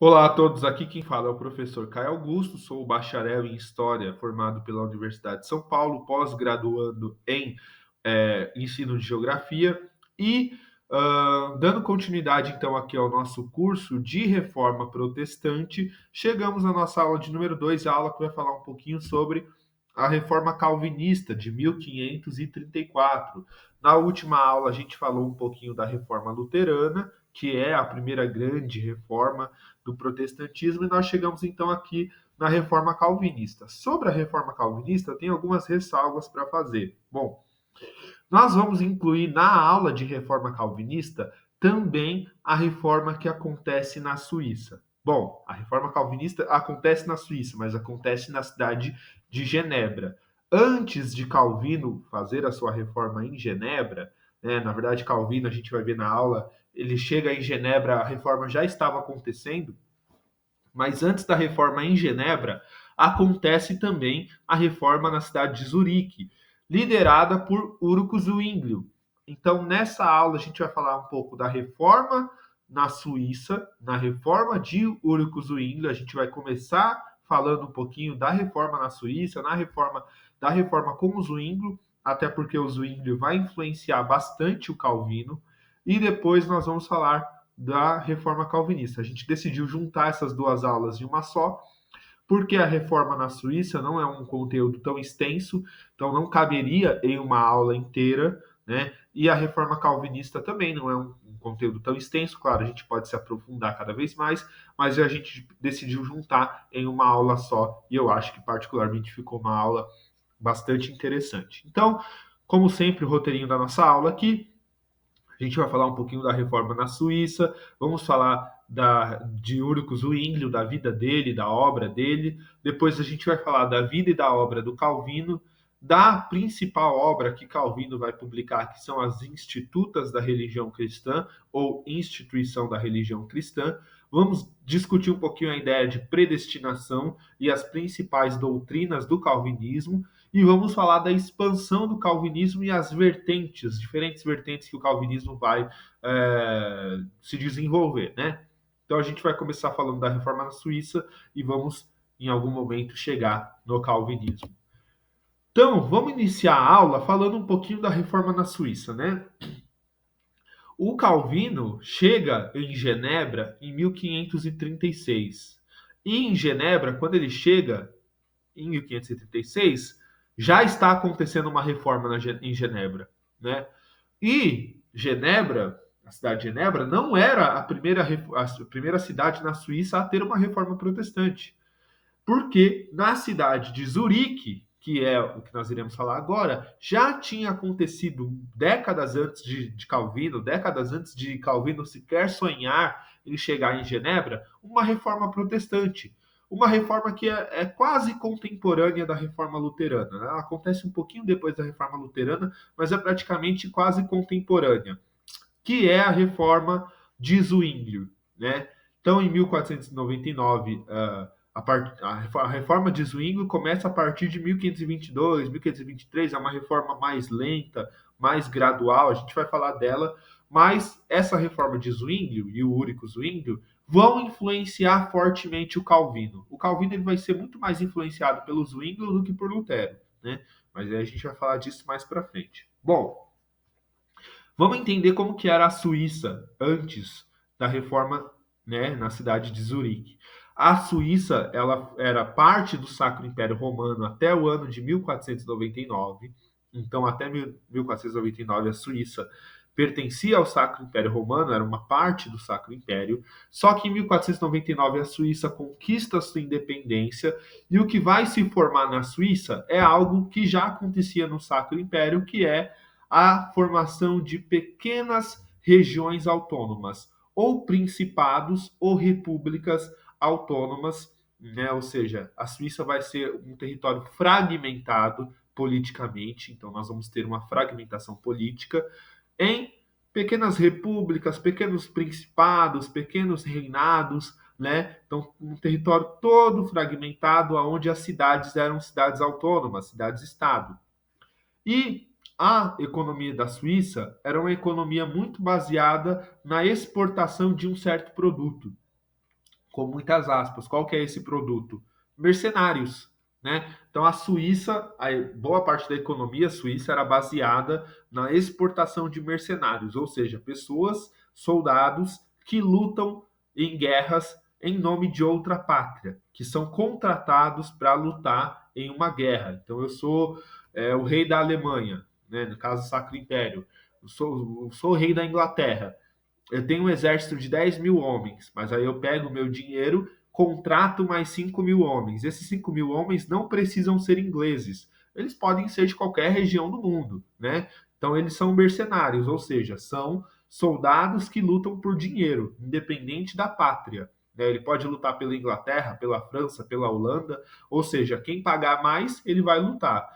Olá a todos, aqui quem fala é o professor Caio Augusto, sou bacharel em História formado pela Universidade de São Paulo, pós-graduando em Ensino de Geografia e dando continuidade então aqui ao nosso curso de Reforma Protestante, chegamos à nossa aula de número 2, a aula que vai falar um pouquinho sobre a Reforma Calvinista de 1534. Na última aula a gente falou um pouquinho da Reforma Luterana, que é a primeira grande reforma do protestantismo, e nós chegamos então aqui na reforma calvinista. Sobre a reforma calvinista, tem algumas ressalvas para fazer. Bom, nós vamos incluir na aula de reforma calvinista também a reforma que acontece na Suíça. Bom, a reforma calvinista acontece na Suíça, mas acontece na cidade de Genebra. Antes de Calvino fazer a sua reforma em Genebra, né, na verdade, Calvino, a gente vai ver na aula, ele chega em Genebra, a reforma já estava acontecendo, mas antes da reforma em Genebra, acontece também a reforma na cidade de Zurique, liderada por Urco Zwinglio. Então, nessa aula, a gente vai falar um pouco da reforma na Suíça, na reforma de Urco Zwinglio. A gente vai começar falando um pouquinho da reforma na Suíça, da reforma com o Zwinglio, até porque o Zwinglio vai influenciar bastante o Calvino, e depois nós vamos falar da reforma calvinista. A gente decidiu juntar essas duas aulas em uma só, porque a reforma na Suíça não é um conteúdo tão extenso, então não caberia em uma aula inteira, né? E a reforma calvinista também não é um conteúdo tão extenso, claro, a gente pode se aprofundar cada vez mais, mas a gente decidiu juntar em uma aula só, e eu acho que particularmente ficou uma aula bastante interessante. Então, como sempre, o roteirinho da nossa aula aqui, a gente vai falar um pouquinho da reforma na Suíça, vamos falar de Úrico Zwinglio, da vida dele, da obra dele. Depois a gente vai falar da vida e da obra do Calvino, da principal obra que Calvino vai publicar, que são as Institutas da Religião Cristã, ou Instituição da Religião Cristã. Vamos discutir um pouquinho a ideia de predestinação e as principais doutrinas do calvinismo e vamos falar da expansão do calvinismo e as vertentes, diferentes vertentes que o calvinismo vai se desenvolver, né? Então a gente vai começar falando da reforma na Suíça e vamos em algum momento chegar no calvinismo. Então, vamos iniciar a aula falando um pouquinho da reforma na Suíça, né? O Calvino chega em Genebra em 1536. E em Genebra, quando ele chega em 1536, já está acontecendo uma reforma em Genebra, né? E Genebra, a cidade de Genebra, não era a primeira cidade na Suíça a ter uma reforma protestante, porque na cidade de Zurique, que é o que nós iremos falar agora, já tinha acontecido décadas antes de Calvino, décadas antes de Calvino sequer sonhar em chegar em Genebra, uma reforma protestante. Uma reforma que é quase contemporânea da reforma luterana, né? Ela acontece um pouquinho depois da reforma luterana, mas é praticamente quase contemporânea, que é a reforma de Zwinglio, né? Então, em 1499, a reforma de Zwinglio começa a partir de 1522, 1523, é uma reforma mais lenta, mais gradual, a gente vai falar dela, mas essa reforma de Zwinglio e o Úrico Zwinglio vão influenciar fortemente o Calvino. O Calvino ele vai ser muito mais influenciado pelo Zwinglio do que por Lutero, né? Mas aí a gente vai falar disso mais para frente. Bom, vamos entender como que era a Suíça antes da reforma, né, na cidade de Zurique. A Suíça, ela era parte do Sacro Império Romano até o ano de 1499. Então, até 1499, a Suíça pertencia ao Sacro Império Romano, era uma parte do Sacro Império. Só que em 1499 a Suíça conquista a sua independência e o que vai se formar na Suíça é algo que já acontecia no Sacro Império, que é a formação de pequenas regiões autônomas, ou principados ou repúblicas autônomas, né? Ou seja, a Suíça vai ser um território fragmentado politicamente, então nós vamos ter uma fragmentação política em pequenas repúblicas, pequenos principados, pequenos reinados, né? Então, um território todo fragmentado, onde as cidades eram cidades autônomas, cidades-estado. E a economia da Suíça era uma economia muito baseada na exportação de um certo produto. com muitas aspas. Qual que é esse produto? Mercenários, né? Então a Suíça, a boa parte da economia suíça era baseada na exportação de mercenários, ou seja, pessoas, soldados que lutam em guerras em nome de outra pátria, que são contratados para lutar em uma guerra. Então eu sou o rei da Alemanha, né? No caso Sacro Império. Eu sou o rei da Inglaterra. Eu tenho um exército de 10 mil homens, mas aí eu pego o meu dinheiro, contrato mais 5 mil homens. Esses 5 mil homens não precisam ser ingleses, eles podem ser de qualquer região do mundo, né? Então eles são mercenários, ou seja, são soldados que lutam por dinheiro, independente da pátria. Né? Ele pode lutar pela Inglaterra, pela França, pela Holanda, ou seja, quem pagar mais, ele vai lutar.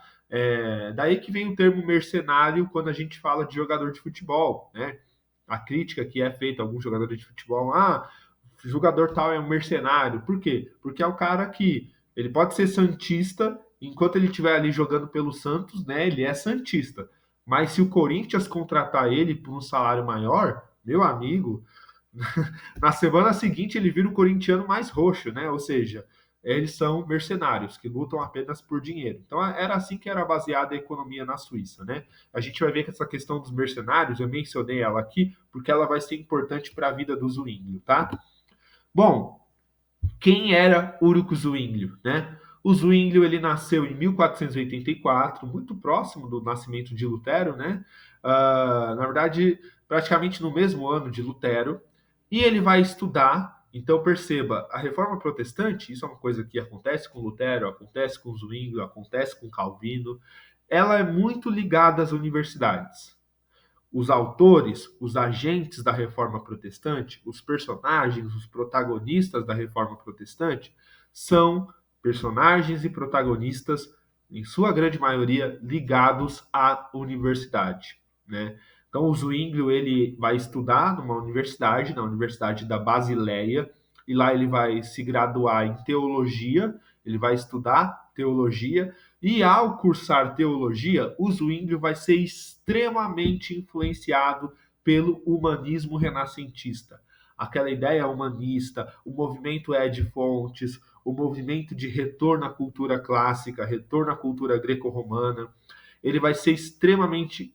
Daí que vem o termo mercenário quando a gente fala de jogador de futebol, né? A crítica que é feita a alguns jogadores de futebol, o jogador tal é um mercenário. Por quê? Porque é o cara que ele pode ser santista, enquanto ele estiver ali jogando pelo Santos, né, ele é santista. Mas se o Corinthians contratar ele por um salário maior, meu amigo, na semana seguinte ele vira o corintiano mais roxo, né? Ou seja, eles são mercenários que lutam apenas por dinheiro. Então era assim que era baseada a economia na Suíça, né? A gente vai ver que essa questão dos mercenários, eu mencionei ela aqui porque ela vai ser importante para a vida do Zwinglio, tá? Bom, quem era Úrico Zwinglio, né? O Zwinglio ele nasceu em 1484, muito próximo do nascimento de Lutero, né? Na verdade, praticamente no mesmo ano de Lutero, e ele vai estudar. Então perceba, a Reforma Protestante, isso é uma coisa que acontece com Lutero, acontece com Zwinglio, acontece com Calvino, ela é muito ligada às universidades. Os autores, os agentes da Reforma Protestante, os personagens, os protagonistas da Reforma Protestante, são personagens e protagonistas, em sua grande maioria, ligados à universidade, né? Então, o Zwinglio ele vai estudar numa universidade, na Universidade da Basileia, e lá ele vai se graduar em teologia, ele vai estudar teologia, e ao cursar teologia, o Zwinglio vai ser extremamente influenciado pelo humanismo renascentista. Aquela ideia humanista, o movimento Ed Fontes, o movimento de retorno à cultura clássica, retorno à cultura greco-romana, ele vai ser extremamente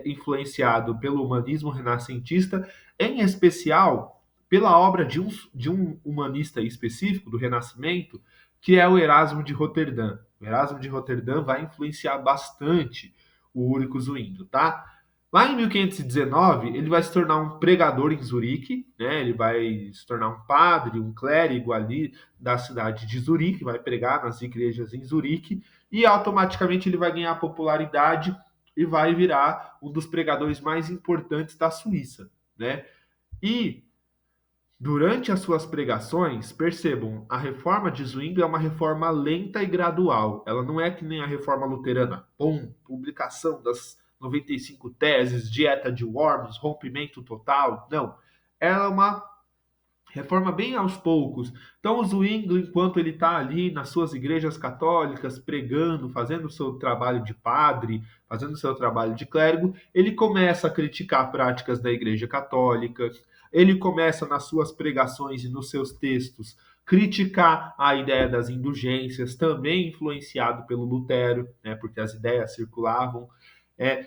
influenciado pelo humanismo renascentista, em especial pela obra de um humanista específico do Renascimento, que é o Erasmo de Roterdã. O Erasmo de Roterdã vai influenciar bastante o Úrico Zwinglio, tá? Lá em 1519, ele vai se tornar um pregador em Zurique, né? Ele vai se tornar um padre, um clérigo ali da cidade de Zurique, vai pregar nas igrejas em Zurique e automaticamente ele vai ganhar popularidade e vai virar um dos pregadores mais importantes da Suíça, né? E durante as suas pregações, percebam, a reforma de Zwingli é uma reforma lenta e gradual. Ela não é que nem a reforma luterana. Pum, publicação das 95 teses, dieta de Worms, rompimento total. Não. Ela é uma reforma bem aos poucos. Então, o Zwingli, enquanto ele está ali nas suas igrejas católicas, pregando, fazendo o seu trabalho de padre, fazendo o seu trabalho de clérigo, ele começa a criticar práticas da igreja católica, ele começa nas suas pregações e nos seus textos criticar a ideia das indulgências, também influenciado pelo Lutero, né, porque as ideias circulavam.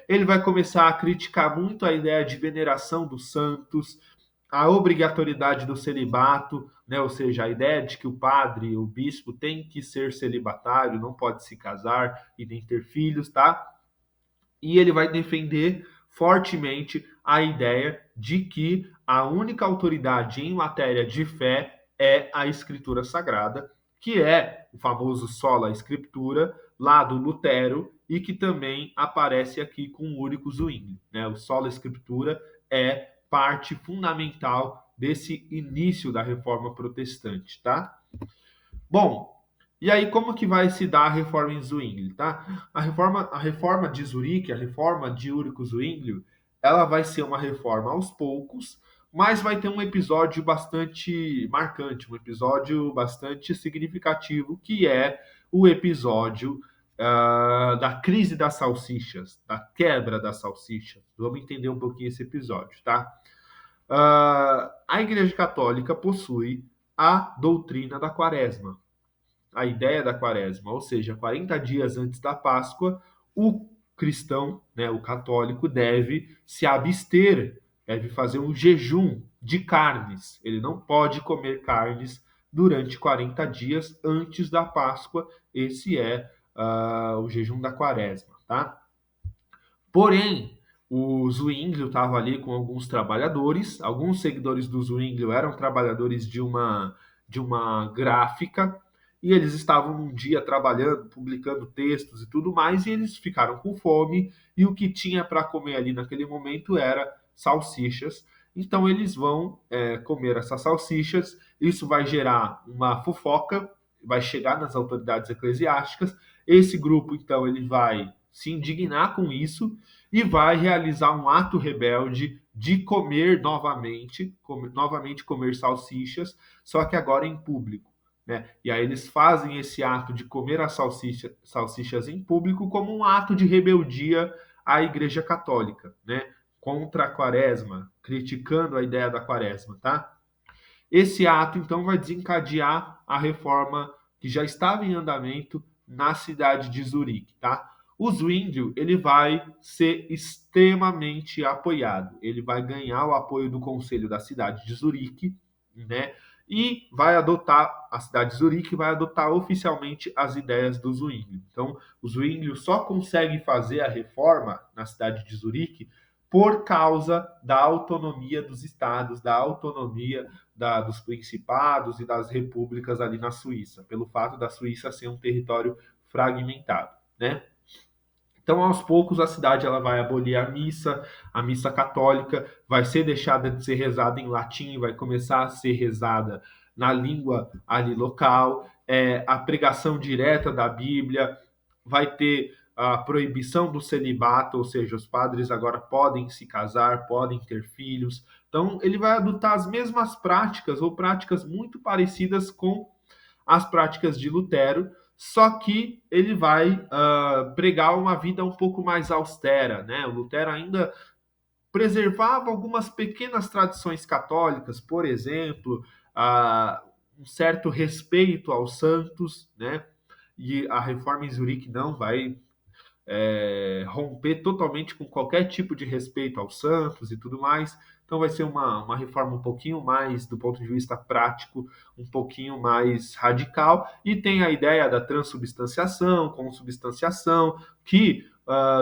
Ele vai começar a criticar muito a ideia de veneração dos santos, a obrigatoriedade do celibato, né? Ou seja, a ideia de que o padre, o bispo, tem que ser celibatário, não pode se casar e nem ter filhos, tá? E ele vai defender fortemente a ideia de que a única autoridade em matéria de fé é a Escritura Sagrada, que é o famoso sola Scriptura, lá do Lutero, e que também aparece aqui com o Úrico Zwingli. Né? O sola Scriptura é parte fundamental desse início da reforma protestante, tá? Bom, e aí como que vai se dar a reforma em Zwingli, tá? A reforma de Zurique, a reforma de Úrico Zwinglio, ela vai ser uma reforma aos poucos, mas vai ter um episódio bastante marcante, um episódio bastante significativo, que é o episódio da crise das salsichas, da quebra das salsichas. Vamos entender um pouquinho esse episódio, tá? A Igreja Católica possui a doutrina da quaresma, a ideia da quaresma, ou seja, 40 dias antes da Páscoa, o cristão, né, o católico, deve se abster, deve fazer um jejum de carnes. Ele não pode comer carnes durante 40 dias antes da Páscoa. Esse é o jejum da quaresma, tá? Porém, o Zwinglio estava ali com alguns trabalhadores, alguns seguidores do Zwinglio eram trabalhadores de uma gráfica, e eles estavam um dia trabalhando, publicando textos e tudo mais, e eles ficaram com fome, e o que tinha para comer ali naquele momento era salsichas. Então eles vão comer essas salsichas, isso vai gerar uma fofoca, vai chegar nas autoridades eclesiásticas. Esse grupo, então, ele vai se indignar com isso e vai realizar um ato rebelde de comer novamente comer salsichas, só que agora em público, né? E aí eles fazem esse ato de comer as salsichas em público como um ato de rebeldia à Igreja Católica, né? Contra a quaresma, criticando a ideia da quaresma, tá? Esse ato, então, vai desencadear a reforma que já estava em andamento na cidade de Zurique, tá? O Zwinglio, ele vai ser extremamente apoiado. Ele vai ganhar o apoio do conselho da cidade de Zurique, né? E vai adotar, a cidade de Zurique vai adotar oficialmente as ideias do Zwinglio. Então, o Zwinglio só consegue fazer a reforma na cidade de Zurique por causa da autonomia dos estados, da autonomia dos principados e das repúblicas ali na Suíça, pelo fato da Suíça ser um território fragmentado, né? Então, aos poucos, a cidade ela vai abolir a missa católica vai ser deixada de ser rezada em latim, vai começar a ser rezada na língua ali local, a pregação direta da Bíblia, vai ter a proibição do celibato, ou seja, os padres agora podem se casar, podem ter filhos. Então, ele vai adotar as mesmas práticas ou práticas muito parecidas com as práticas de Lutero, só que ele vai pregar uma vida um pouco mais austera, né? O Lutero ainda preservava algumas pequenas tradições católicas, por exemplo, um certo respeito aos santos, né? E a reforma em Zurique não vai romper totalmente com qualquer tipo de respeito aos santos e tudo mais. Então vai ser uma reforma um pouquinho mais, do ponto de vista prático, um pouquinho mais radical. E tem a ideia da transubstanciação, consubstanciação, que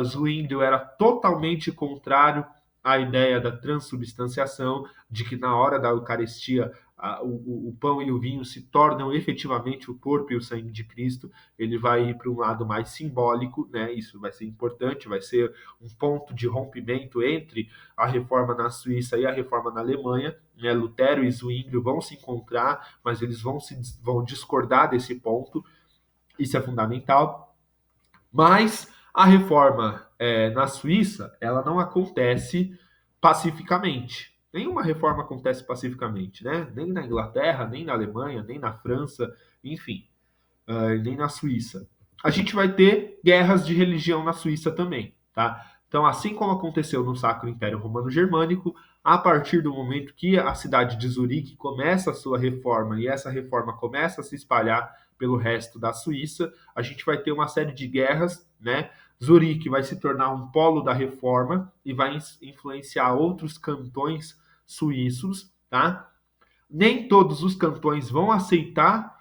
Zwinglio era totalmente contrário à ideia da transubstanciação, de que na hora da Eucaristia o pão e o vinho se tornam efetivamente o corpo e o sangue de Cristo. Ele vai ir para um lado mais simbólico, né? Isso vai ser importante, vai ser um ponto de rompimento entre a reforma na Suíça e a reforma na Alemanha, né? Lutero e Zwinglio vão se encontrar, mas eles vão discordar desse ponto. Isso é fundamental. Mas a reforma na Suíça, ela não acontece pacificamente. Nenhuma reforma acontece pacificamente, né? Nem na Inglaterra, nem na Alemanha, nem na França, enfim, nem na Suíça. A gente vai ter guerras de religião na Suíça também, tá? Então, assim como aconteceu no Sacro Império Romano Germânico, a partir do momento que a cidade de Zurique começa a sua reforma e essa reforma começa a se espalhar pelo resto da Suíça, a gente vai ter uma série de guerras, né? Zurique vai se tornar um polo da reforma e vai influenciar outros cantões suíços, tá? Nem todos os cantões vão aceitar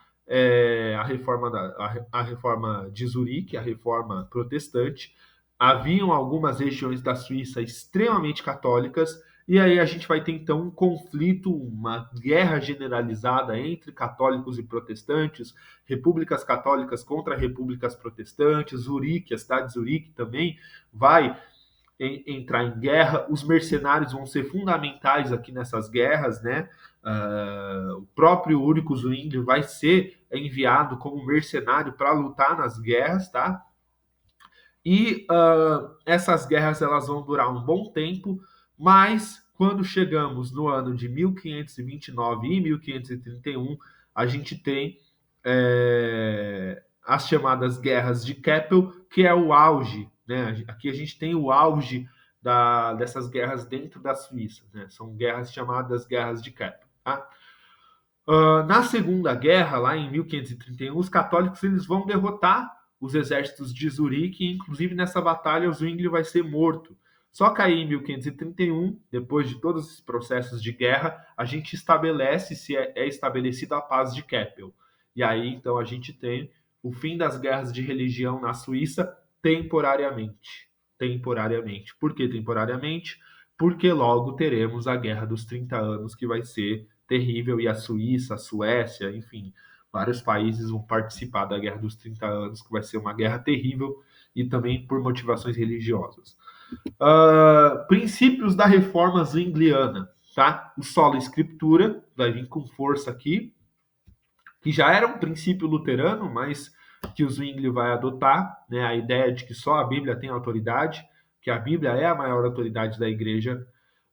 a reforma de Zurique, a reforma protestante. Haviam algumas regiões da Suíça extremamente católicas, e aí a gente vai ter então um conflito, uma guerra generalizada entre católicos e protestantes, repúblicas católicas contra repúblicas protestantes. Zurique, a cidade de Zurique também vai entrar em guerra. Os mercenários vão ser fundamentais aqui nessas guerras, né? O próprio Úrico Zwingli vai ser enviado como mercenário para lutar nas guerras, tá? E essas guerras elas vão durar um bom tempo, mas quando chegamos no ano de 1529 e 1531, a gente tem as chamadas guerras de Keppel, que é o auge, né? Aqui a gente tem o auge dessas guerras dentro da Suíça, né? São guerras chamadas guerras de Keppel, tá? Na Segunda Guerra, lá em 1531, os católicos eles vão derrotar os exércitos de Zurique, e inclusive nessa batalha o Zwingli vai ser morto. Só que aí em 1531, depois de todos esses processos de guerra, a gente estabelece se é estabelecida a paz de Keppel. E aí então a gente tem o fim das guerras de religião na Suíça temporariamente. Temporariamente. Por que temporariamente? Porque logo teremos a Guerra dos 30 Anos, que vai ser terrível, e a Suíça, a Suécia, enfim, vários países vão participar da Guerra dos 30 Anos, que vai ser uma guerra terrível e também por motivações religiosas. Princípios da reforma zwingliana, tá? O solo escritura vai vir com força aqui, que já era um princípio luterano, mas que o Zwingli vai adotar, né? A ideia de que só a Bíblia tem autoridade, que a Bíblia é a maior autoridade da igreja.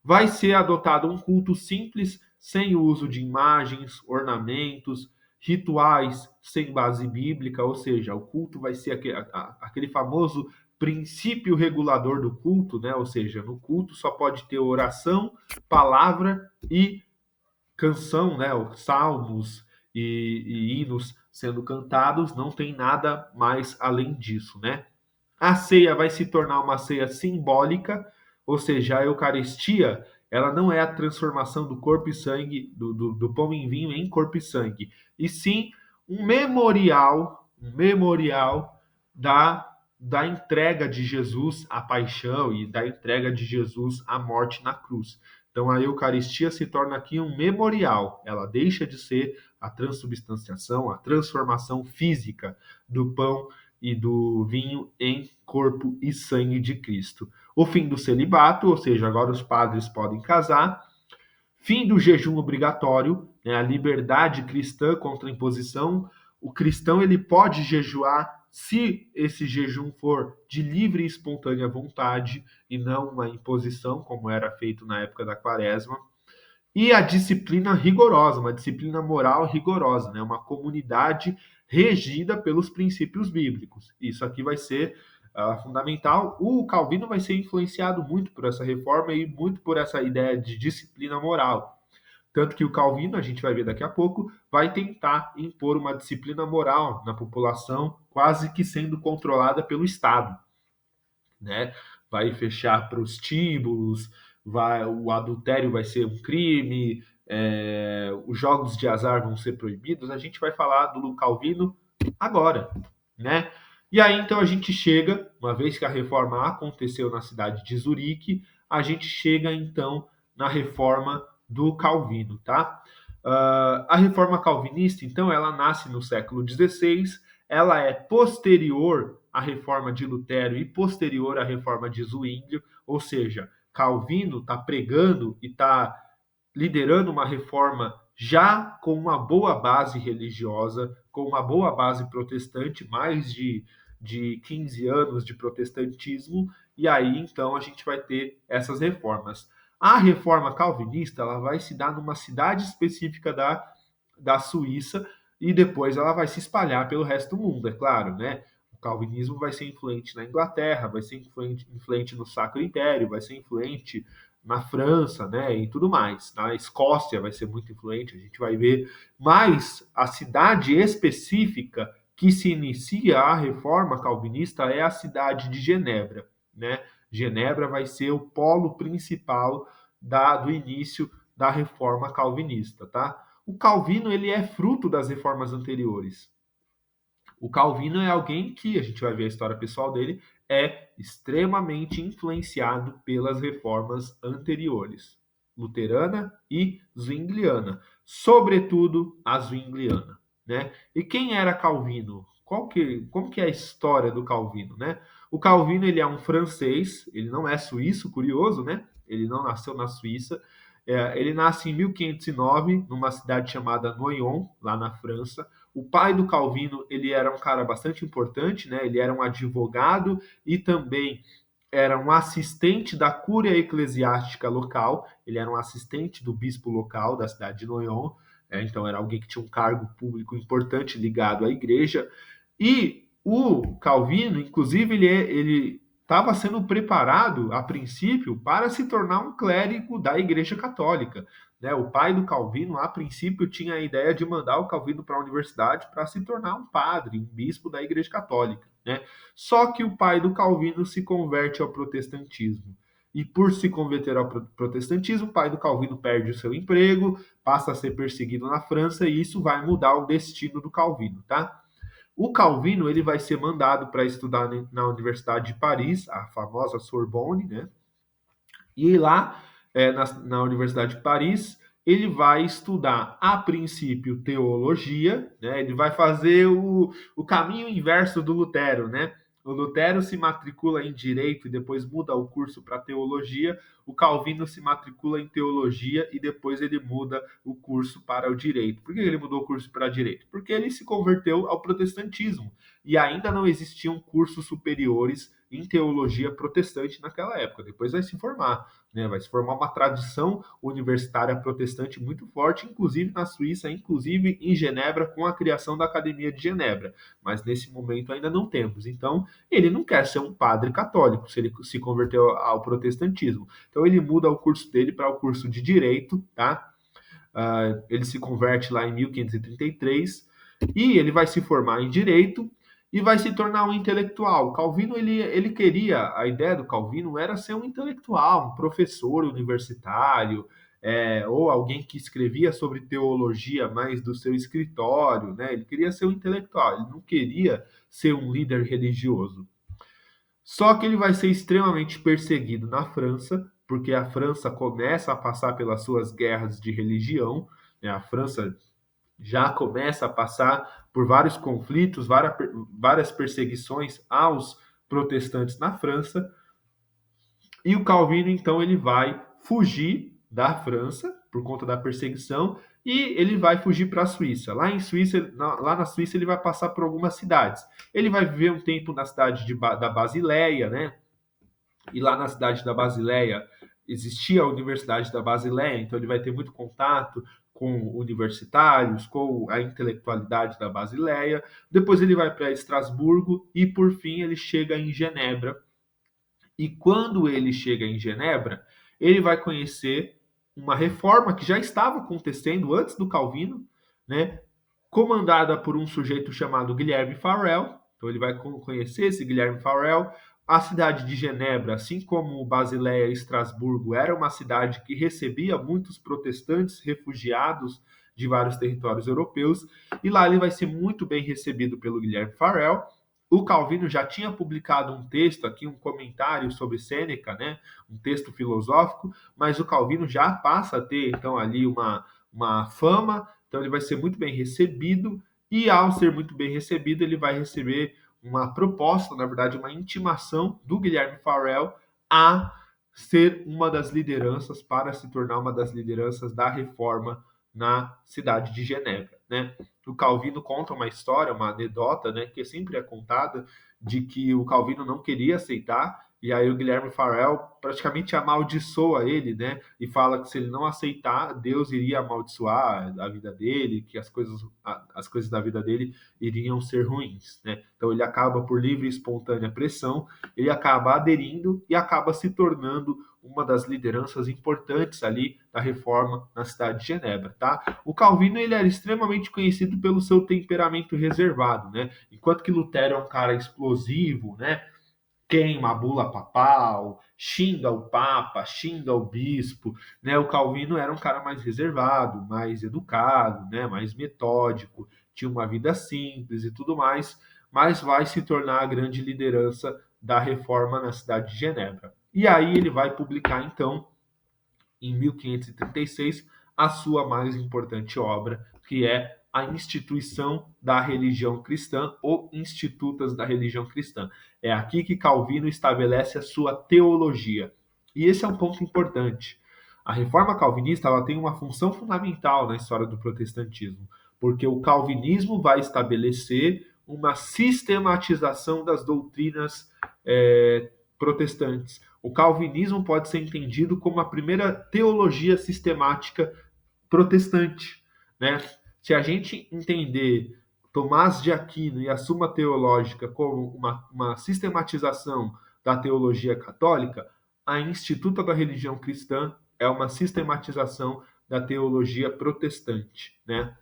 Vai ser adotado um culto simples, sem o uso de imagens, ornamentos, rituais sem base bíblica, ou seja, o culto vai ser aquele famoso princípio regulador do culto, né? Ou seja, no culto só pode ter oração, palavra e canção, né? Os salmos e hinos sendo cantados, não tem nada mais além disso, né? A ceia vai se tornar uma ceia simbólica, ou seja, a Eucaristia ela não é a transformação do corpo e sangue, do pão em vinho em corpo e sangue, e sim um memorial da entrega de Jesus à paixão e da entrega de Jesus à morte na cruz. Então a Eucaristia se torna aqui um memorial, ela deixa de ser a transubstanciação, a transformação física do pão e do vinho em corpo e sangue de Cristo. O fim do celibato, ou seja, agora os padres podem casar. Fim do jejum obrigatório, né, a liberdade cristã contra a imposição. O cristão ele pode jejuar se esse jejum for de livre e espontânea vontade e não uma imposição, como era feito na época da Quaresma. E a disciplina rigorosa, uma disciplina moral rigorosa, né? Uma comunidade regida pelos princípios bíblicos. Isso aqui vai ser fundamental. O Calvino vai ser influenciado muito por essa reforma e muito por essa ideia de disciplina moral. Tanto que o Calvino, a gente vai ver daqui a pouco, vai tentar impor uma disciplina moral na população, quase que sendo controlada pelo Estado, né? Vai fechar prostíbulos, o adultério vai ser um crime, os jogos de azar vão ser proibidos. A gente vai falar do Calvino agora, né? E aí então a gente chega, uma vez que a reforma aconteceu na cidade de Zurique, a gente chega então na reforma do Calvino, tá? A reforma calvinista, então, ela nasce no século XVI, ela é posterior à reforma de Lutero e posterior à reforma de Zwingli, ou seja, Calvino está pregando e está liderando uma reforma já com uma boa base religiosa, com uma boa base protestante, mais de 15 anos de protestantismo, e aí então a gente vai ter essas reformas. A reforma calvinista ela vai se dar numa cidade específica da Suíça e depois ela vai se espalhar pelo resto do mundo, é claro, né? O calvinismo vai ser influente na Inglaterra, vai ser influente no Sacro Império, vai ser influente na França, né, e tudo mais. Na Escócia vai ser muito influente, a gente vai ver. Mas a cidade específica que se inicia a reforma calvinista é a cidade de Genebra, né? Genebra vai ser o polo principal do início da reforma calvinista, tá? O Calvino ele é fruto das reformas anteriores. O Calvino é alguém que, a gente vai ver a história pessoal dele, é extremamente influenciado pelas reformas anteriores, luterana e zwingliana, sobretudo a zwingliana, né? E quem era Calvino? Como que é a história do Calvino, né? O Calvino ele é um francês, ele não é suíço, curioso, né? Ele não nasceu na Suíça. Ele nasce em 1509 numa cidade chamada Noyon, lá na França. O pai do Calvino, ele era um cara bastante importante, né? Ele era um advogado e também era um assistente da cúria eclesiástica local. Ele era um assistente do bispo local da cidade de Noyon. Então era alguém que tinha um cargo público importante ligado à igreja. E o Calvino, inclusive, ele estava sendo preparado, a princípio, para se tornar um clérigo da Igreja Católica. né? O pai do Calvino, a princípio, tinha a ideia de mandar o Calvino para a universidade para se tornar um padre, um bispo da Igreja Católica, né? Só que o pai do Calvino se converte ao protestantismo. E por se converter ao protestantismo, o pai do Calvino perde o seu emprego, passa a ser perseguido na França e isso vai mudar o destino do Calvino, tá? O Calvino ele vai ser mandado para estudar na Universidade de Paris, a famosa Sorbonne, né? E lá, na Universidade de Paris, ele vai estudar, a princípio, teologia, né? Ele vai fazer o caminho inverso do Lutero, né? O Lutero se matricula em direito e depois muda o curso para teologia. O Calvino se matricula em teologia e depois ele muda o curso para o direito. Por que ele mudou o curso para direito? Porque ele se converteu ao protestantismo e ainda não existiam cursos superiores em teologia protestante naquela época. Depois vai se formar, né? Vai se formar uma tradição universitária protestante muito forte, inclusive na Suíça, inclusive em Genebra, com a criação da Academia de Genebra. Mas nesse momento ainda não temos. Então, ele não quer ser um padre católico se ele se converteu ao protestantismo. Então, ele muda o curso dele para o curso de direito, tá? Ele se converte lá em 1533 e ele vai se formar em direito e vai se tornar um intelectual. Calvino, ele queria, a ideia do Calvino era ser um intelectual, um professor universitário, ou alguém que escrevia sobre teologia mais do seu escritório, né? Ele queria ser um intelectual, ele não queria ser um líder religioso. Só que ele vai ser extremamente perseguido na França, porque a França começa a passar pelas suas guerras de religião, né? A França já começa a passar por vários conflitos, várias perseguições aos protestantes na França, e o Calvino, então, ele vai fugir da França por conta da perseguição e ele vai fugir para a Suíça. Lá na Suíça, ele vai passar por algumas cidades. Ele vai viver um tempo na cidade da Basileia, né? E lá na cidade da Basileia existia a Universidade da Basileia, então ele vai ter muito contato com universitários, com a intelectualidade da Basileia. Depois ele vai para Estrasburgo e, por fim, ele chega em Genebra. E quando ele chega em Genebra, ele vai conhecer uma reforma que já estava acontecendo antes do Calvino, né? Comandada por um sujeito chamado Guilherme Farel. Então ele vai conhecer esse Guilherme Farel. A cidade de Genebra, assim como Basileia e Estrasburgo, era uma cidade que recebia muitos protestantes refugiados de vários territórios europeus, e lá ele vai ser muito bem recebido pelo Guilherme Farel. O Calvino já tinha publicado um texto aqui, um comentário sobre Sêneca, né? Um texto filosófico, mas o Calvino já passa a ter, então, ali uma fama, então ele vai ser muito bem recebido, e ao ser muito bem recebido, ele vai receber uma proposta, na verdade, uma intimação do Guilherme Farel a ser uma das lideranças, para se tornar uma das lideranças da reforma na cidade de Genebra, né? O Calvino conta uma história, uma anedota, né, que sempre é contada, de que o Calvino não queria aceitar, e aí o Guilherme Farel praticamente amaldiçoa ele, né, e fala que se ele não aceitar, Deus iria amaldiçoar a vida dele, que as coisas da vida dele iriam ser ruins, né? Então ele acaba, por livre e espontânea pressão, ele acaba aderindo e acaba se tornando uma das lideranças importantes ali da reforma na cidade de Genebra, tá? O Calvino, ele era extremamente conhecido pelo seu temperamento reservado, né? Enquanto que Lutero é um cara explosivo, né? Queima a bula papal, xinga o papa, xinga o bispo, né? O Calvino era um cara mais reservado, mais educado, né? Mais metódico, tinha uma vida simples e tudo mais, mas vai se tornar a grande liderança da reforma na cidade de Genebra. E aí ele vai publicar, então, em 1536, a sua mais importante obra, que é a Instituição da Religião Cristã, ou Institutas da Religião Cristã. É aqui que Calvino estabelece a sua teologia. E esse é um ponto importante. A reforma calvinista, ela tem uma função fundamental na história do protestantismo, porque o calvinismo vai estabelecer uma sistematização das doutrinas protestantes. O calvinismo pode ser entendido como a primeira teologia sistemática protestante, né? Se a gente entender Tomás de Aquino e a Suma Teológica como uma sistematização da teologia católica, a Instituta da Religião Cristã é uma sistematização da teologia protestante, né?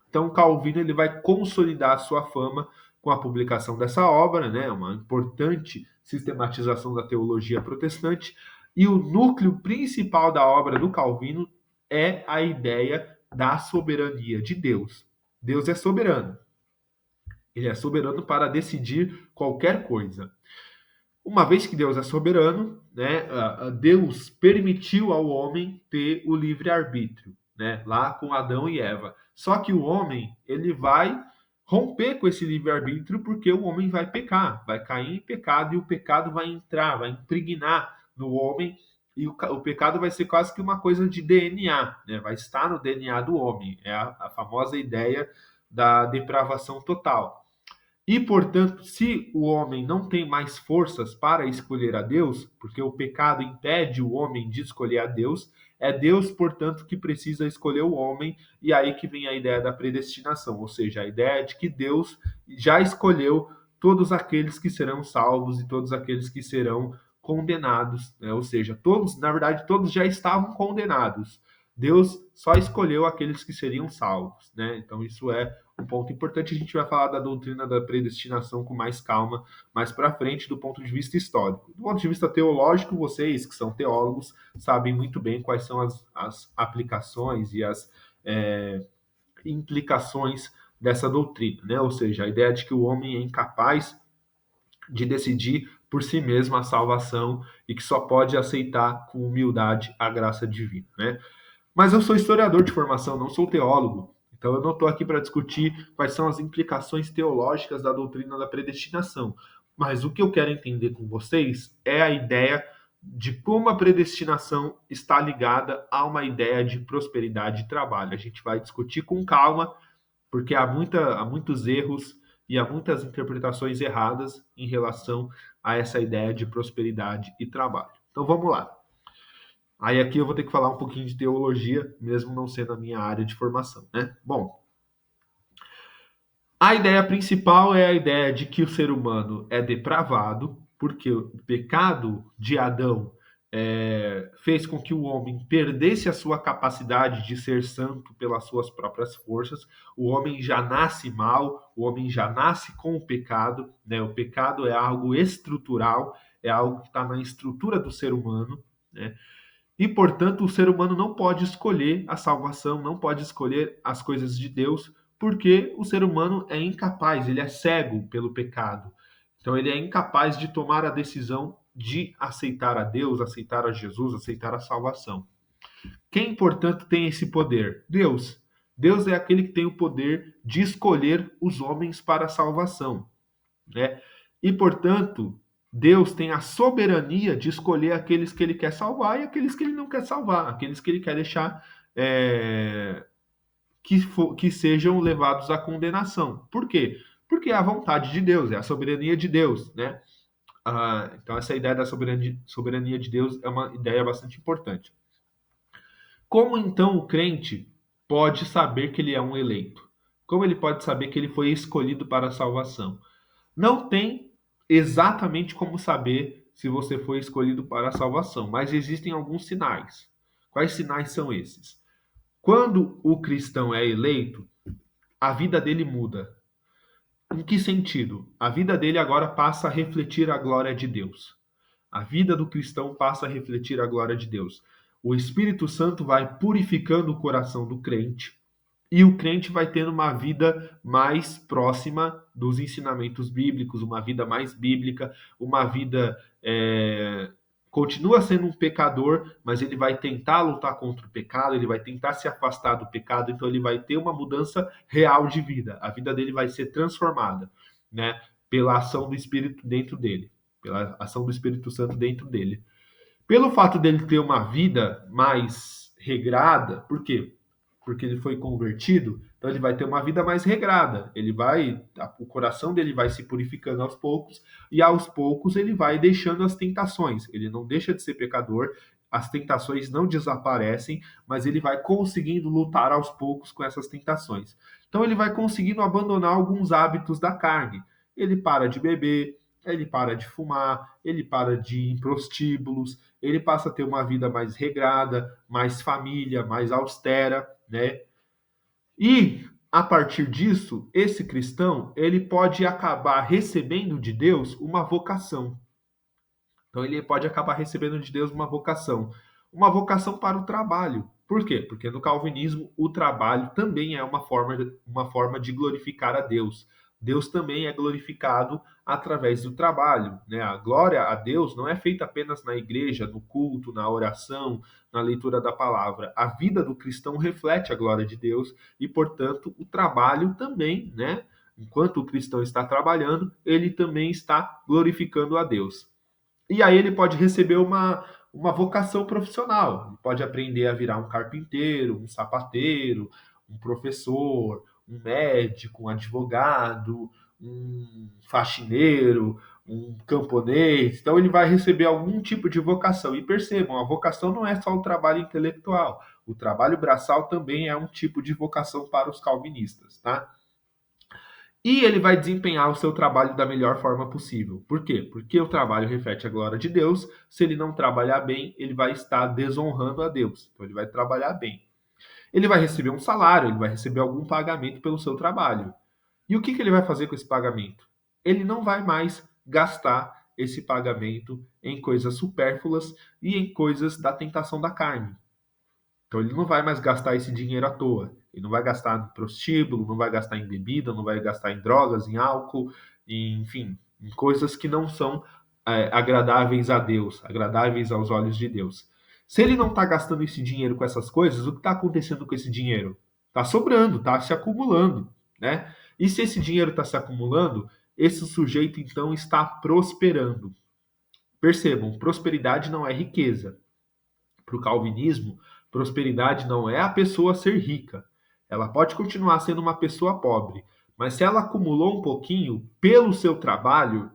Então, Calvino ele vai consolidar a sua fama com a publicação dessa obra, né? Uma importante sistematização da teologia protestante. E o núcleo principal da obra do Calvino é a ideia da soberania de Deus. Deus é soberano. Ele é soberano para decidir qualquer coisa. Uma vez que Deus é soberano, né, Deus permitiu ao homem ter o livre-arbítrio, né, lá com Adão e Eva. Só que o homem, ele vai romper com esse livre-arbítrio porque o homem vai pecar, vai cair em pecado e o pecado vai entrar, vai impregnar no homem e o pecado vai ser quase que uma coisa de DNA, né, vai estar no DNA do homem. É a famosa ideia da depravação total. E, portanto, se o homem não tem mais forças para escolher a Deus, porque o pecado impede o homem de escolher a Deus, é Deus, portanto, que precisa escolher o homem, e aí que vem a ideia da predestinação, ou seja, a ideia de que Deus já escolheu todos aqueles que serão salvos e todos aqueles que serão condenados, né? Ou seja, todos, na verdade, todos já estavam condenados. Deus só escolheu aqueles que seriam salvos, né? Então isso é um ponto importante. A gente vai falar da doutrina da predestinação com mais calma mais para frente, do ponto de vista histórico. Do ponto de vista teológico, vocês que são teólogos sabem muito bem quais são as aplicações e as implicações dessa doutrina, né? Ou seja, a ideia de que o homem é incapaz de decidir por si mesmo a salvação e que só pode aceitar com humildade a graça divina, né? Mas eu sou historiador de formação, não sou teólogo. Então eu não estou aqui para discutir quais são as implicações teológicas da doutrina da predestinação. Mas o que eu quero entender com vocês é a ideia de como a predestinação está ligada a uma ideia de prosperidade e trabalho. A gente vai discutir com calma, porque há muitos erros e há muitas interpretações erradas em relação a essa ideia de prosperidade e trabalho. Então vamos lá. Aí aqui eu vou ter que falar um pouquinho de teologia, mesmo não sendo a minha área de formação, né? Bom, a ideia principal é a ideia de que o ser humano é depravado, porque o pecado de Adão fez com que o homem perdesse a sua capacidade de ser santo pelas suas próprias forças. O homem já nasce mal, o homem já nasce com o pecado, né? O pecado é algo estrutural, é algo que está na estrutura do ser humano, né? E, portanto, o ser humano não pode escolher a salvação, não pode escolher as coisas de Deus, porque o ser humano é incapaz, ele é cego pelo pecado. Então, ele é incapaz de tomar a decisão de aceitar a Deus, aceitar a Jesus, aceitar a salvação. Quem, portanto, tem esse poder? Deus. Deus é aquele que tem o poder de escolher os homens para a salvação, né? E, portanto, Deus tem a soberania de escolher aqueles que ele quer salvar e aqueles que ele não quer salvar, aqueles que ele quer deixar que sejam levados à condenação. Por quê? Porque é a vontade de Deus, é a soberania de Deus, né? Então, essa ideia da soberania de Deus é uma ideia bastante importante. Como então o crente pode saber que ele é um eleito? Como ele pode saber que ele foi escolhido para a salvação? Não tem exatamente como saber se você foi escolhido para a salvação, mas existem alguns sinais. Quais sinais são esses? Quando o cristão é eleito, a vida dele muda. Em que sentido? A vida dele agora passa a refletir a glória de Deus. A vida do cristão passa a refletir a glória de Deus. O Espírito Santo vai purificando o coração do crente e o crente vai tendo uma vida mais próxima dos ensinamentos bíblicos, uma vida mais bíblica, uma vida. Continua sendo um pecador, mas ele vai tentar lutar contra o pecado, ele vai tentar se afastar do pecado, então ele vai ter uma mudança real de vida. A vida dele vai ser transformada, né? Pela ação do Espírito dentro dele, pela ação do Espírito Santo dentro dele. Pelo fato dele ter uma vida mais regrada, por quê? Porque ele foi convertido, então ele vai ter uma vida mais regrada. O coração dele vai se purificando aos poucos e aos poucos ele vai deixando as tentações. Ele não deixa de ser pecador, as tentações não desaparecem, mas ele vai conseguindo lutar aos poucos com essas tentações. Então ele vai conseguindo abandonar alguns hábitos da carne. Ele para de beber, ele para de fumar, ele para de ir em prostíbulos, ele passa a ter uma vida mais regrada, mais família, mais austera, né? E a partir disso, esse cristão, ele pode acabar recebendo de Deus uma vocação. Então ele pode acabar recebendo de Deus uma vocação para o trabalho. Por quê? Porque no calvinismo o trabalho também é uma forma de glorificar a Deus. Deus também é glorificado através do trabalho, né? A glória a Deus não é feita apenas na igreja, no culto, na oração, na leitura da palavra. A vida do cristão reflete a glória de Deus e, portanto, o trabalho também, né? Enquanto o cristão está trabalhando, ele também está glorificando a Deus. E aí ele pode receber uma vocação profissional. Ele pode aprender a virar um carpinteiro, um sapateiro, um professor, um médico, um advogado, um faxineiro, um camponês. Então ele vai receber algum tipo de vocação. E percebam, a vocação não é só o trabalho intelectual. O trabalho braçal também é um tipo de vocação para os calvinistas, tá? E ele vai desempenhar o seu trabalho da melhor forma possível. Por quê? Porque o trabalho reflete a glória de Deus. Se ele não trabalhar bem, ele vai estar desonrando a Deus. Então ele vai trabalhar bem. Ele vai receber um salário, ele vai receber algum pagamento pelo seu trabalho. E o que ele vai fazer com esse pagamento? Ele não vai mais gastar esse pagamento em coisas supérfluas e em coisas da tentação da carne. Então ele não vai mais gastar esse dinheiro à toa. Ele não vai gastar em prostíbulo, não vai gastar em bebida, não vai gastar em drogas, em álcool, enfim, em coisas que não são agradáveis a Deus, agradáveis aos olhos de Deus. Se ele não está gastando esse dinheiro com essas coisas, o que está acontecendo com esse dinheiro? Está sobrando, está se acumulando, né? E se esse dinheiro está se acumulando, esse sujeito então está prosperando. Percebam, prosperidade não é riqueza. Para o calvinismo, prosperidade não é a pessoa ser rica. Ela pode continuar sendo uma pessoa pobre, mas se ela acumulou um pouquinho pelo seu trabalho,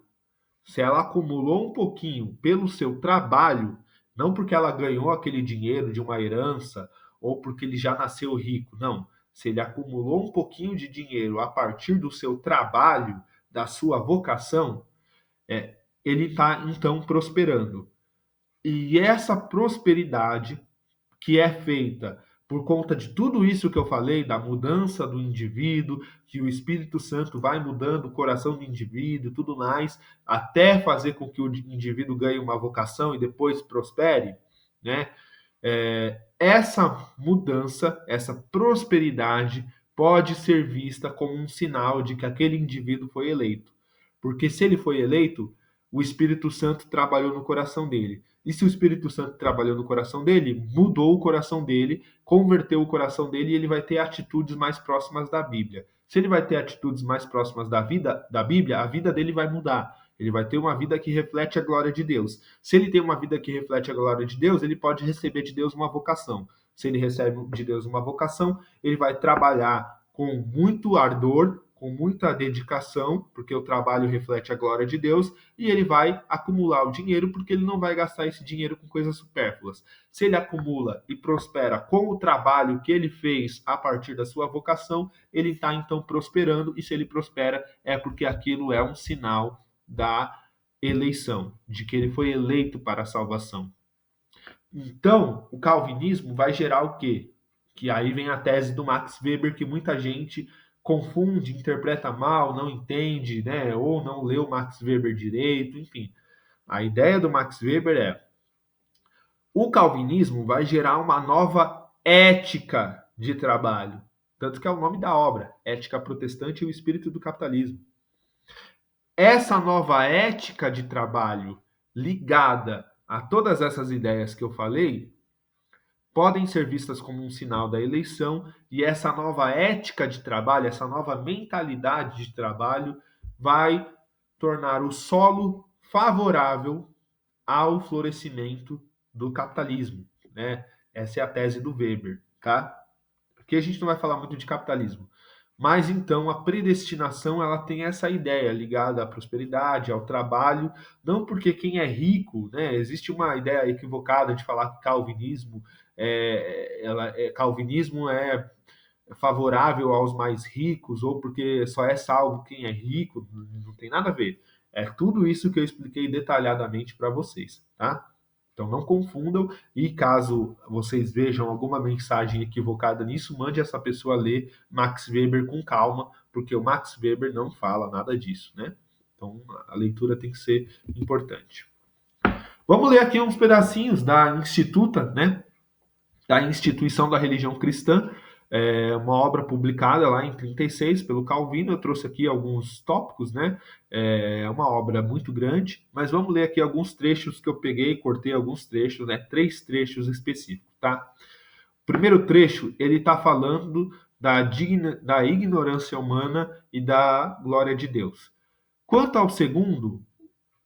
se ela acumulou um pouquinho pelo seu trabalho, não porque ela ganhou aquele dinheiro de uma herança ou porque ele já nasceu rico, não. Se ele acumulou um pouquinho de dinheiro a partir do seu trabalho, da sua vocação, ele está então prosperando. E essa prosperidade que é feita por conta de tudo isso que eu falei, da mudança do indivíduo, que o Espírito Santo vai mudando o coração do indivíduo e tudo mais, até fazer com que o indivíduo ganhe uma vocação e depois prospere, né? Essa mudança, essa prosperidade pode ser vista como um sinal de que aquele indivíduo foi eleito. Porque se ele foi eleito, o Espírito Santo trabalhou no coração dele. E se o Espírito Santo trabalhou no coração dele, mudou o coração dele, converteu o coração dele e ele vai ter atitudes mais próximas da Bíblia. Se ele vai ter atitudes mais próximas da Bíblia, a vida dele vai mudar. Ele vai ter uma vida que reflete a glória de Deus. Se ele tem uma vida que reflete a glória de Deus, ele pode receber de Deus uma vocação. Se ele recebe de Deus uma vocação, ele vai trabalhar com muito ardor, com muita dedicação, porque o trabalho reflete a glória de Deus, e ele vai acumular o dinheiro, porque ele não vai gastar esse dinheiro com coisas supérfluas. Se ele acumula e prospera com o trabalho que ele fez a partir da sua vocação, ele está então prosperando, e se ele prospera, é porque aquilo é um sinal da eleição, de que ele foi eleito para a salvação. Então, o calvinismo vai gerar o quê? Que aí vem a tese do Max Weber, que muita gente confunde, interpreta mal, não entende, né? Ou não leu Max Weber direito, enfim. A ideia do Max Weber é: o calvinismo vai gerar uma nova ética de trabalho. Tanto que é o nome da obra, Ética Protestante e o Espírito do Capitalismo. Essa nova ética de trabalho ligada a todas essas ideias que eu falei podem ser vistas como um sinal da eleição, e essa nova ética de trabalho, essa nova mentalidade de trabalho vai tornar o solo favorável ao florescimento do capitalismo, né? Essa é a tese do Weber, tá? Aqui a gente não vai falar muito de capitalismo. Mas então a predestinação ela tem essa ideia ligada à prosperidade, ao trabalho, não porque quem é rico, né? Existe uma ideia equivocada de falar que calvinismo é favorável aos mais ricos ou porque só é salvo quem é rico, não tem nada a ver. É tudo isso que eu expliquei detalhadamente para vocês, tá? Então não confundam, e caso vocês vejam alguma mensagem equivocada nisso, mande essa pessoa ler Max Weber com calma, porque o Max Weber não fala nada disso, né? Então a leitura tem que ser importante. Vamos ler aqui uns pedacinhos da Instituta, né? Da Instituição da Religião Cristã, uma obra publicada lá em 36 pelo Calvino. Eu trouxe aqui alguns tópicos, né? É uma obra muito grande, mas vamos ler aqui alguns trechos que eu peguei, cortei alguns trechos, né? 3 trechos específicos, tá? O primeiro trecho, ele está falando da ignorância humana e da glória de Deus. Quanto ao segundo,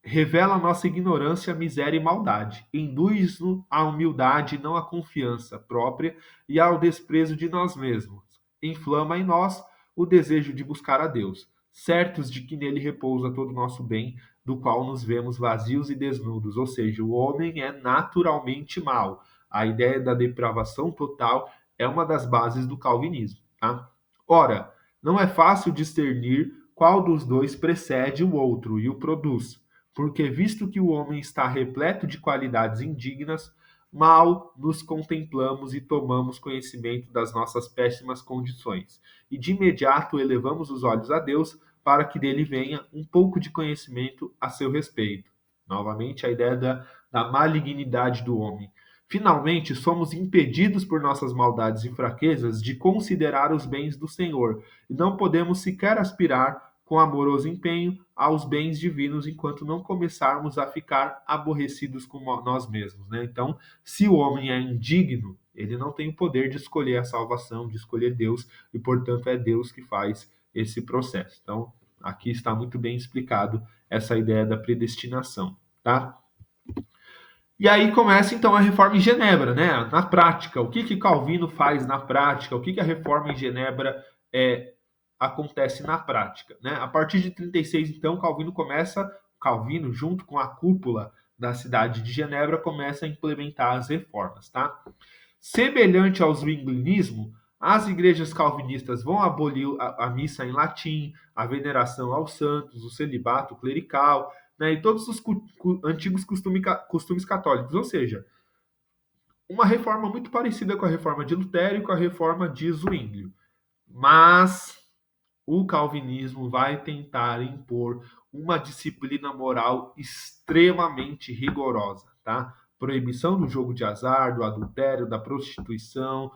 revela nossa ignorância, miséria e maldade. Induz-nos à humildade, não à confiança própria e ao desprezo de nós mesmos. Inflama em nós o desejo de buscar a Deus, certos de que nele repousa todo o nosso bem, do qual nos vemos vazios e desnudos. Ou seja, o homem é naturalmente mau. A ideia da depravação total é uma das bases do calvinismo. Tá? Ora, não é fácil discernir qual dos dois precede o outro e o produz, porque visto que o homem está repleto de qualidades indignas, mal nos contemplamos e tomamos conhecimento das nossas péssimas condições, e de imediato elevamos os olhos a Deus para que dele venha um pouco de conhecimento a seu respeito. Novamente, a ideia da malignidade do homem. Finalmente, somos impedidos por nossas maldades e fraquezas de considerar os bens do Senhor, e não podemos sequer aspirar com amoroso empenho aos bens divinos enquanto não começarmos a ficar aborrecidos com nós mesmos, né? Então, se o homem é indigno, ele não tem o poder de escolher a salvação, de escolher Deus, e portanto é Deus que faz esse processo. Então, aqui está muito bem explicado essa ideia da predestinação, tá? E aí começa então a reforma em Genebra, né? Na prática, o que Calvino faz na prática? O que a reforma em Genebra acontece na prática, né? A partir de 36, então, Calvino, junto com a cúpula da cidade de Genebra, começa a implementar as reformas, tá? Semelhante ao zwinglianismo, as igrejas calvinistas vão abolir a missa em latim, a veneração aos santos, o celibato clerical, né, e todos os antigos costumes católicos. Ou seja, uma reforma muito parecida com a reforma de Lutero e com a reforma de Zwinglio. Mas o calvinismo vai tentar impor uma disciplina moral extremamente rigorosa, tá? Proibição do jogo de azar, do adultério, da prostituição,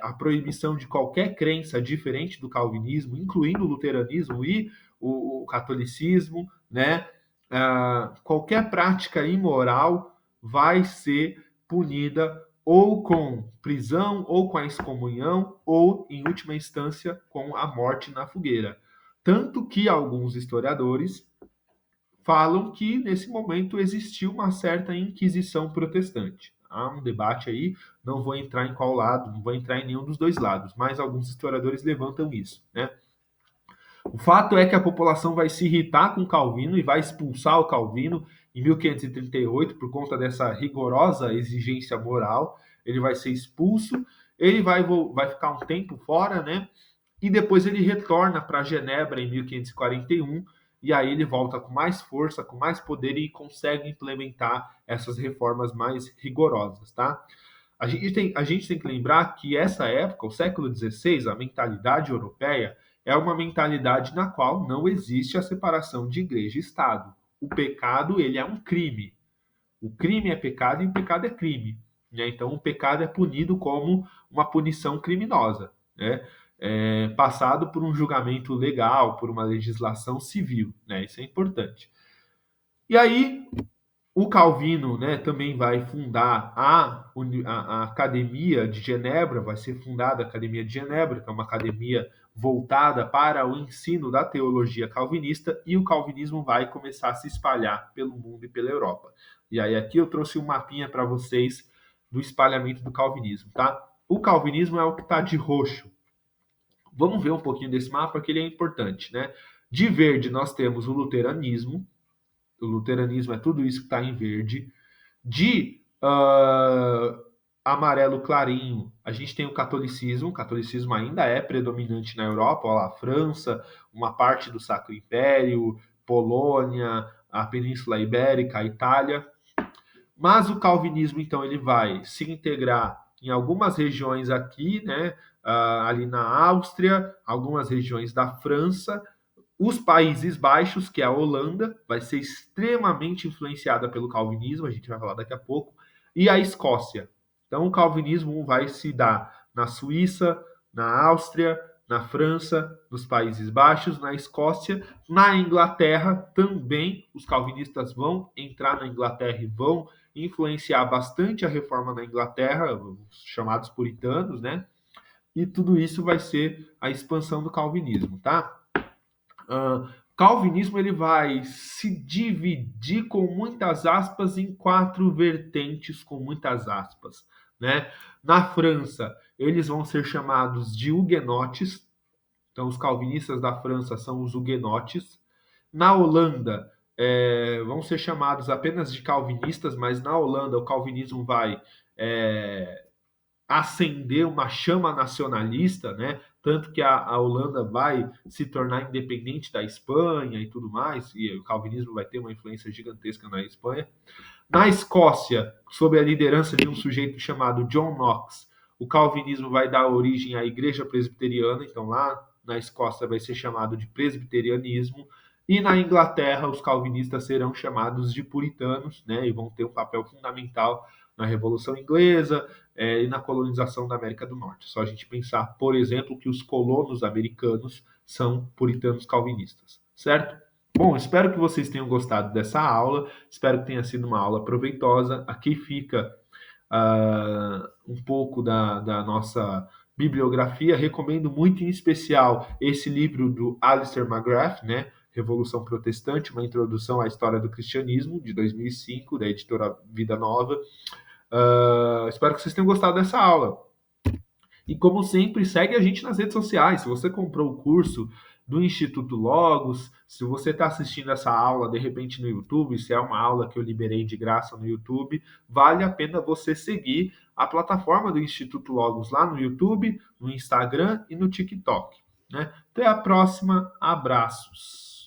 a proibição de qualquer crença diferente do calvinismo, incluindo o luteranismo e o catolicismo, né? Qualquer prática imoral vai ser punida ou com prisão, ou com a excomunhão, ou, em última instância, com a morte na fogueira. Tanto que alguns historiadores falam que, nesse momento, existiu uma certa inquisição protestante. Há um debate aí, não vou entrar em qual lado, não vou entrar em nenhum dos dois lados, mas alguns historiadores levantam isso, né? O fato é que a população vai se irritar com Calvino e vai expulsar o Calvino em 1538 por conta dessa rigorosa exigência moral. Ele vai ser expulso, ele vai ficar um tempo fora, né? E depois ele retorna para Genebra em 1541 e aí ele volta com mais força, com mais poder e consegue implementar essas reformas mais rigorosas, tá? A gente tem que lembrar que essa época, o século XVI, a mentalidade europeia é uma mentalidade na qual não existe a separação de igreja e Estado. O pecado, ele é um crime. O crime é pecado e o pecado é crime. Né? Então, o pecado é punido como uma punição criminosa, né? Passado por um julgamento legal, por uma legislação civil. Né? Isso é importante. E aí, o Calvino, né, também vai fundar a Academia de Genebra, vai ser fundada a Academia de Genebra, que é uma academia voltada para o ensino da teologia calvinista, e o calvinismo vai começar a se espalhar pelo mundo e pela Europa. E aí aqui eu trouxe um mapinha para vocês do espalhamento do calvinismo, tá? O calvinismo é o que está de roxo. Vamos ver um pouquinho desse mapa, que ele é importante, né? De verde nós temos o luteranismo. O luteranismo é tudo isso que está em verde. De amarelo clarinho, a gente tem o catolicismo. O catolicismo ainda é predominante na Europa. Olha lá, França, uma parte do Sacro Império, Polônia, a Península Ibérica, a Itália. Mas o calvinismo, então, ele vai se integrar em algumas regiões aqui, né, ali na Áustria, algumas regiões da França, os Países Baixos, que é a Holanda, vai ser extremamente influenciada pelo calvinismo, a gente vai falar daqui a pouco, e a Escócia. Então, o calvinismo vai se dar na Suíça, na Áustria, na França, nos Países Baixos, na Escócia, na Inglaterra também. Os calvinistas vão entrar na Inglaterra e vão influenciar bastante a reforma na Inglaterra, os chamados puritanos, né? E tudo isso vai ser a expansão do calvinismo, tá? Calvinismo ele vai se dividir com muitas aspas em quatro vertentes com muitas aspas, né? Na França, eles vão ser chamados de huguenotes. Então, os calvinistas da França são os huguenotes. Na Holanda, vão ser chamados apenas de calvinistas, mas na Holanda o calvinismo vai é, acender uma chama nacionalista, né? Tanto que a Holanda vai se tornar independente da Espanha e tudo mais, e o calvinismo vai ter uma influência gigantesca na Espanha. Na Escócia, sob a liderança de um sujeito chamado John Knox, o calvinismo vai dar origem à Igreja Presbiteriana, então lá na Escócia vai ser chamado de presbiterianismo, e na Inglaterra os calvinistas serão chamados de puritanos, né, e vão ter um papel fundamental na Revolução Inglesa e na colonização da América do Norte. Só a gente pensar, por exemplo, que os colonos americanos são puritanos calvinistas, certo? Bom, espero que vocês tenham gostado dessa aula. Espero que tenha sido uma aula proveitosa. Aqui fica um pouco da nossa bibliografia. Recomendo muito, em especial, esse livro do Alistair McGrath, né? Revolução Protestante, uma introdução à história do cristianismo, de 2005, da editora Vida Nova. Espero que vocês tenham gostado dessa aula. E como sempre, segue a gente nas redes sociais. Se você comprou o curso do Instituto Logos, se você está assistindo essa aula de repente no YouTube, se é uma aula que eu liberei de graça no YouTube, vale a pena você seguir a plataforma do Instituto Logos lá no YouTube, no Instagram e no TikTok. Né? Até a próxima. Abraços.